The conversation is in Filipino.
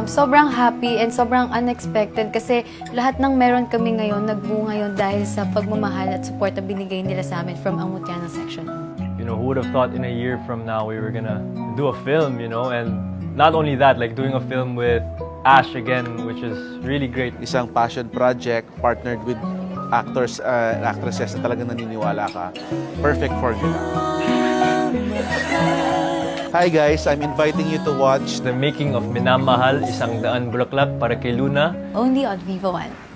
Sobrang happy and sobrang unexpected kasi lahat ng meron kami ngayon nagbunga ngayon dahil sa pagmamahal at support na binigay nila sa amin from ang Mutya ng Section. You know, who would have thought in a year from now we were gonna do a film, you know, and not only that, like doing a film with Ash again, which is really great. Isang passion project partnered with actors and actresses na talagang naniniwala ka. Perfect formula. Hi guys, I'm inviting you to watch The making of Minamahal, Isang Daan Bulaklak para kay Luna. Only on Viva One.